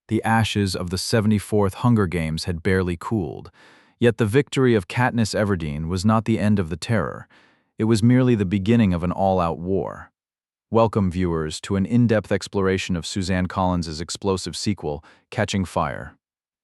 The ashes of the 74th Hunger Games had barely cooled, yet the victory of Katniss Everdeen was not the end of the terror. It was merely the beginning of an all-out war. Welcome, viewers, to an in-depth exploration of Suzanne Collins' explosive sequel, Catching Fire.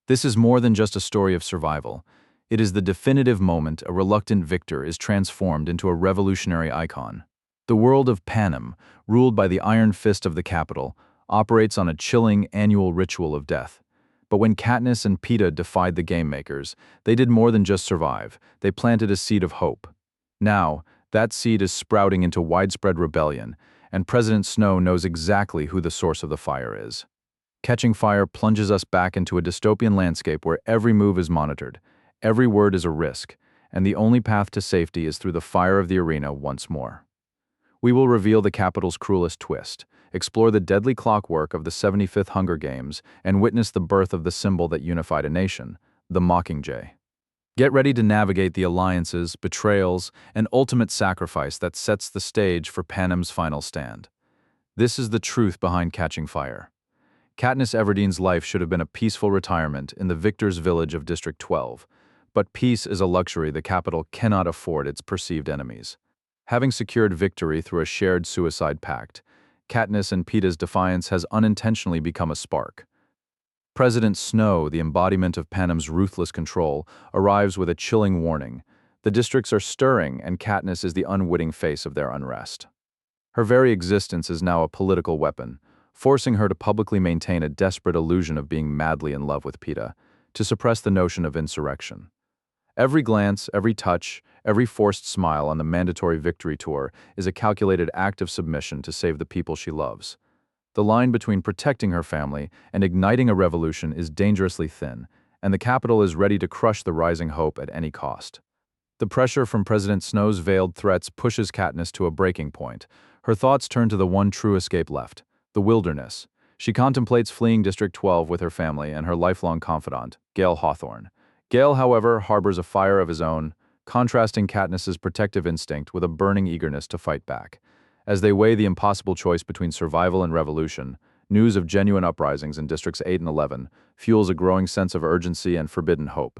This is more than just a story of survival. It is the definitive moment a reluctant victor is transformed into a revolutionary icon. The world of Panem, ruled by the iron fist of the capital, operates on a chilling annual ritual of death. But when Katniss and Peeta defied the game makers, they did more than just survive. They planted a seed of hope. Now, that seed is sprouting into widespread rebellion, and President Snow knows exactly who the source of the fire is. Catching Fire plunges us back into a dystopian landscape where every move is monitored, every word is a risk, and the only path to safety is through the fire of the arena once more. We will reveal the capital's cruelest twist, explore the deadly clockwork of the 75th Hunger Games, and witness the birth of the symbol that unified a nation, the Mockingjay. Get ready to navigate the alliances, betrayals, and ultimate sacrifice that sets the stage for Panem's final stand. This is the truth behind Catching Fire. Katniss Everdeen's life should have been a peaceful retirement in the victor's village of District 12, but peace is a luxury the capital cannot afford its perceived enemies. Having secured victory through a shared suicide pact, Katniss and Peeta's defiance has unintentionally become a spark. President Snow, the embodiment of Panem's ruthless control, arrives with a chilling warning. The districts are stirring, and Katniss is the unwitting face of their unrest. Her very existence is now a political weapon, forcing her to publicly maintain a desperate illusion of being madly in love with Peeta, to suppress the notion of insurrection. Every glance, every touch, every forced smile on the mandatory victory tour is a calculated act of submission to save the people she loves. The line between protecting her family and igniting a revolution is dangerously thin, and the capital is ready to crush the rising hope at any cost. The pressure from President Snow's veiled threats pushes Katniss to a breaking point. Her thoughts turn to the one true escape left, the wilderness. She contemplates fleeing District 12 with her family and her lifelong confidant, Gale Hawthorne. Gale, however, harbors a fire of his own, contrasting Katniss's protective instinct with a burning eagerness to fight back. As they weigh the impossible choice between survival and revolution, news of genuine uprisings in Districts 8 and 11 fuels a growing sense of urgency and forbidden hope.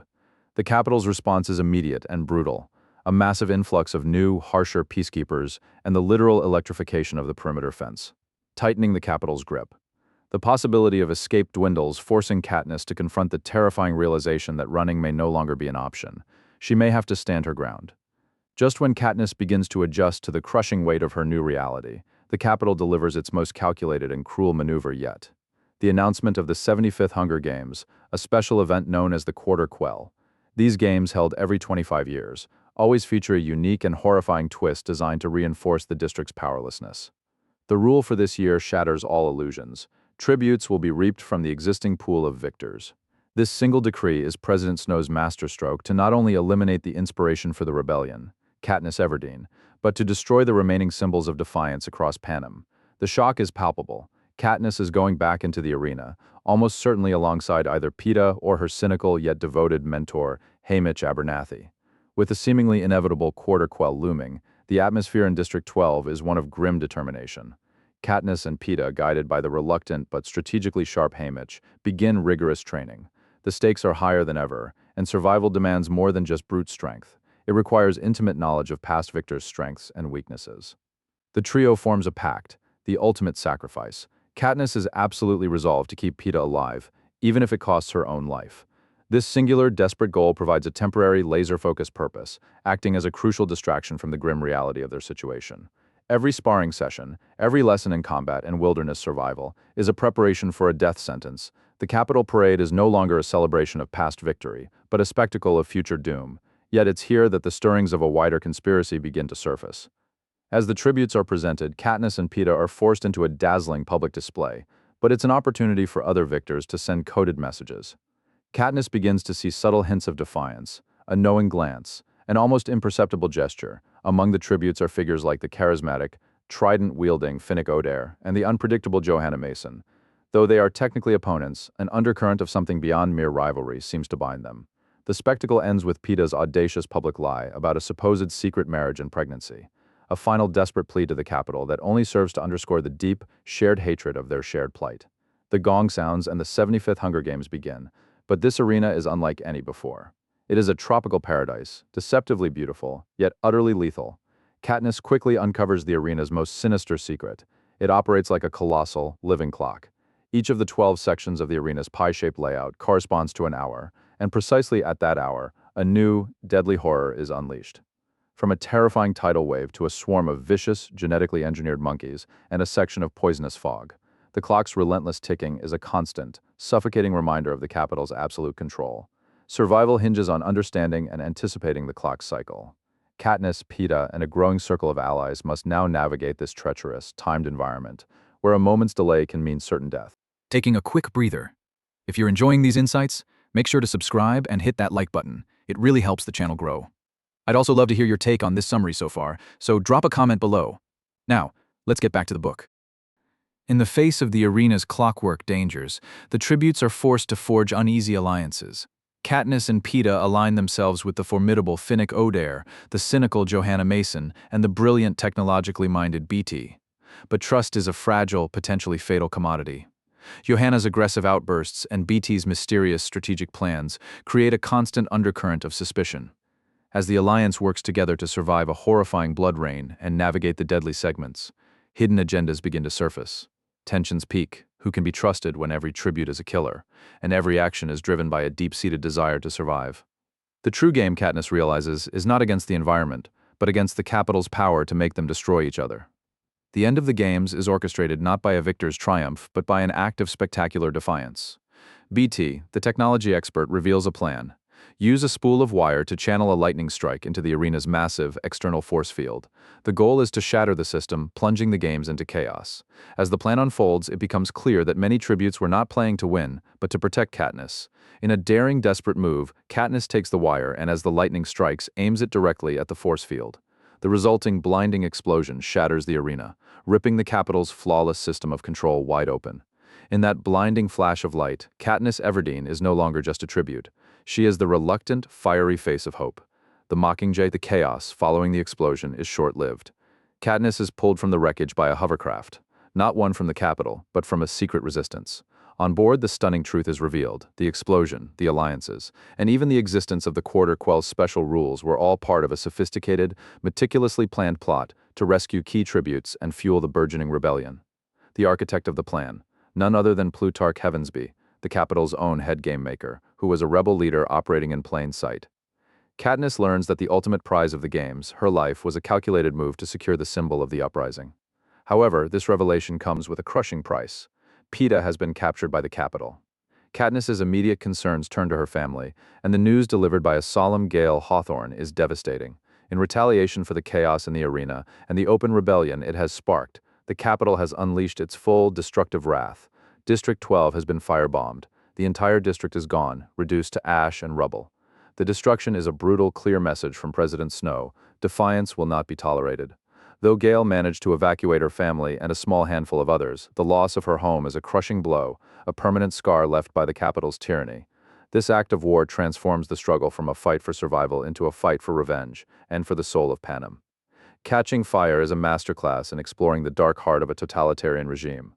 The capital's response is immediate and brutal, a massive influx of new, harsher peacekeepers and the literal electrification of the perimeter fence, tightening the capital's grip. The possibility of escape dwindles, forcing Katniss to confront the terrifying realization that running may no longer be an option. She may have to stand her ground. Just when Katniss begins to adjust to the crushing weight of her new reality, the capital delivers its most calculated and cruel maneuver yet. The announcement of the 75th Hunger Games, a special event known as the Quarter Quell. These games, held every 25 years, always feature a unique and horrifying twist designed to reinforce the district's powerlessness. The rule for this year shatters all illusions. Tributes will be reaped from the existing pool of victors. This single decree is President Snow's masterstroke to not only eliminate the inspiration for the rebellion, Katniss Everdeen, but to destroy the remaining symbols of defiance across Panem. The shock is palpable. Katniss is going back into the arena, almost certainly alongside either Peeta or her cynical yet devoted mentor, Haymitch Abernathy. With the seemingly inevitable Quarter Quell looming, the atmosphere in District 12 is one of grim determination. Katniss and Peeta, guided by the reluctant but strategically sharp Haymitch, begin rigorous training. The stakes are higher than ever, and survival demands more than just brute strength. It requires intimate knowledge of past victors' strengths and weaknesses. The trio forms a pact, the ultimate sacrifice. Katniss is absolutely resolved to keep Peeta alive, even if it costs her own life. This singular, desperate goal provides a temporary, laser-focused purpose, acting as a crucial distraction from the grim reality of their situation. Every sparring session, every lesson in combat and wilderness survival, is a preparation for a death sentence. The Capitol Parade is no longer a celebration of past victory, but a spectacle of future doom. Yet it's here that the stirrings of a wider conspiracy begin to surface. As the tributes are presented, Katniss and Peeta are forced into a dazzling public display, but it's an opportunity for other victors to send coded messages. Katniss begins to see subtle hints of defiance, a knowing glance, an almost imperceptible gesture. Among the tributes are figures like the charismatic, trident-wielding Finnick Odair and the unpredictable Johanna Mason. Though they are technically opponents, an undercurrent of something beyond mere rivalry seems to bind them. The spectacle ends with Peeta's audacious public lie about a supposed secret marriage and pregnancy, a final desperate plea to the capital that only serves to underscore the deep, shared hatred of their shared plight. The gong sounds and the 75th Hunger Games begin, but this arena is unlike any before. It is a tropical paradise, deceptively beautiful, yet utterly lethal. Katniss quickly uncovers the arena's most sinister secret. It operates like a colossal, living clock. Each of the 12 sections of the arena's pie-shaped layout corresponds to an hour, and precisely at that hour, a new, deadly horror is unleashed. From a terrifying tidal wave to a swarm of vicious, genetically engineered monkeys and a section of poisonous fog, the clock's relentless ticking is a constant, suffocating reminder of the capital's absolute control. Survival hinges on understanding and anticipating the clock's cycle. Katniss, Peeta, and a growing circle of allies must now navigate this treacherous, timed environment, where a moment's delay can mean certain death. Taking a quick breather. If you're enjoying these insights, make sure to subscribe and hit that like button. It really helps the channel grow. I'd also love to hear your take on this summary so far, so drop a comment below. Now, let's get back to the book. In the face of the arena's clockwork dangers, the tributes are forced to forge uneasy alliances. Katniss and Peeta align themselves with the formidable Finnick Odair, the cynical Johanna Mason, and the brilliant technologically minded Beetee. But trust is a fragile, potentially fatal commodity. Johanna's aggressive outbursts and Beetee's mysterious strategic plans create a constant undercurrent of suspicion. As the alliance works together to survive a horrifying blood rain and navigate the deadly segments, hidden agendas begin to surface. Tensions peak. Who can be trusted when every tribute is a killer, and every action is driven by a deep-seated desire to survive? The true game, Katniss realizes, is not against the environment, but against the capital's power to make them destroy each other. The end of the games is orchestrated not by a victor's triumph, but by an act of spectacular defiance. Beetee, the technology expert, reveals a plan. Use a spool of wire to channel a lightning strike into the arena's massive external force field. The goal is to shatter the system, plunging the games into chaos. As the plan unfolds, it becomes clear that many tributes were not playing to win, but to protect Katniss. In a daring, desperate move, Katniss takes the wire and, as the lightning strikes, aims it directly at the force field. The resulting blinding explosion shatters the arena, ripping the capital's flawless system of control wide open. In that blinding flash of light, Katniss Everdeen is no longer just a tribute. She is the reluctant, fiery face of hope. The Mockingjay, the chaos following the explosion, is short-lived. Katniss is pulled from the wreckage by a hovercraft, not one from the capital, but from a secret resistance. On board, the stunning truth is revealed. The explosion, the alliances, and even the existence of the Quarter Quell's special rules were all part of a sophisticated, meticulously planned plot to rescue key tributes and fuel the burgeoning rebellion. The architect of the plan, none other than Plutarch Heavensbee, the capital's own head game maker, who was a rebel leader operating in plain sight. Katniss learns that the ultimate prize of the games, her life, was a calculated move to secure the symbol of the uprising. However, this revelation comes with a crushing price. Peeta has been captured by the capital. Katniss's immediate concerns turn to her family, and the news delivered by a solemn Gale Hawthorne is devastating. In retaliation for the chaos in the arena and the open rebellion it has sparked, the capital has unleashed its full, destructive wrath. District 12 has been firebombed. The entire district is gone, reduced to ash and rubble. The destruction is a brutal, clear message from President Snow. Defiance will not be tolerated. Though Gale managed to evacuate her family and a small handful of others, the loss of her home is a crushing blow, a permanent scar left by the capital's tyranny. This act of war transforms the struggle from a fight for survival into a fight for revenge and for the soul of Panem. Catching Fire is a masterclass in exploring the dark heart of a totalitarian regime.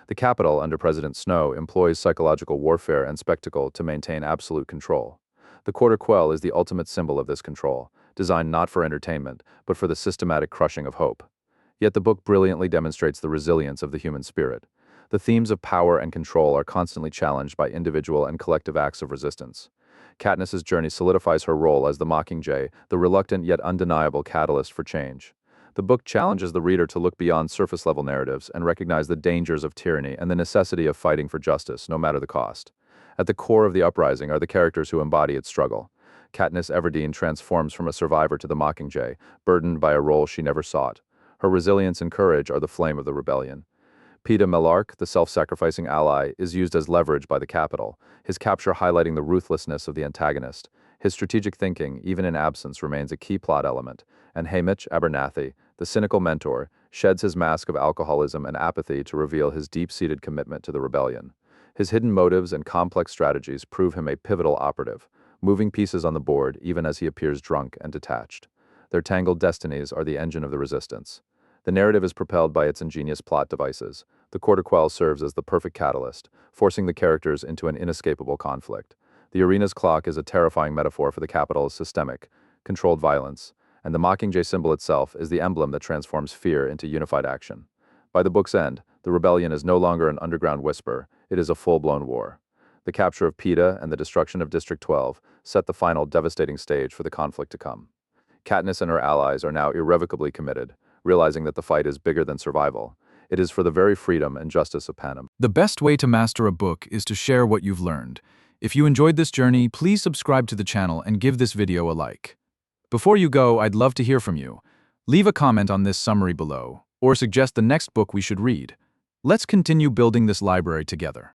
The capital, under President Snow, employs psychological warfare and spectacle to maintain absolute control. The Quarter Quell is the ultimate symbol of this control, designed not for entertainment, but for the systematic crushing of hope. Yet the book brilliantly demonstrates the resilience of the human spirit. The themes of power and control are constantly challenged by individual and collective acts of resistance. Katniss's journey solidifies her role as the Mockingjay, the reluctant yet undeniable catalyst for change. The book challenges the reader to look beyond surface-level narratives and recognize the dangers of tyranny and the necessity of fighting for justice, no matter the cost. At the core of the uprising are the characters who embody its struggle. Katniss Everdeen transforms from a survivor to the Mockingjay, burdened by a role she never sought. Her resilience and courage are the flame of the rebellion. Peeta Mellark, the self-sacrificing ally, is used as leverage by the capital, his capture highlighting the ruthlessness of the antagonist. His strategic thinking, even in absence, remains a key plot element, and Haymitch Abernathy, the cynical mentor, sheds his mask of alcoholism and apathy to reveal his deep-seated commitment to the rebellion. His hidden motives and complex strategies prove him a pivotal operative, moving pieces on the board even as he appears drunk and detached. Their tangled destinies are the engine of the resistance. The narrative is propelled by its ingenious plot devices. The Quarter Quell serves as the perfect catalyst, forcing the characters into an inescapable conflict. The arena's clock is a terrifying metaphor for the capital's systemic, controlled violence, and the Mockingjay symbol itself is the emblem that transforms fear into unified action. By the book's end, the rebellion is no longer an underground whisper, it is a full-blown war. The capture of PETA and the destruction of District 12 set the final devastating stage for the conflict to come. Katniss and her allies are now irrevocably committed, realizing that the fight is bigger than survival. It is for the very freedom and justice of Panem. The best way to master a book is to share what you've learned. If you enjoyed this journey, please subscribe to the channel and give this video a like. Before you go, I'd love to hear from you. Leave a comment on this summary below, or suggest the next book we should read. Let's continue building this library together.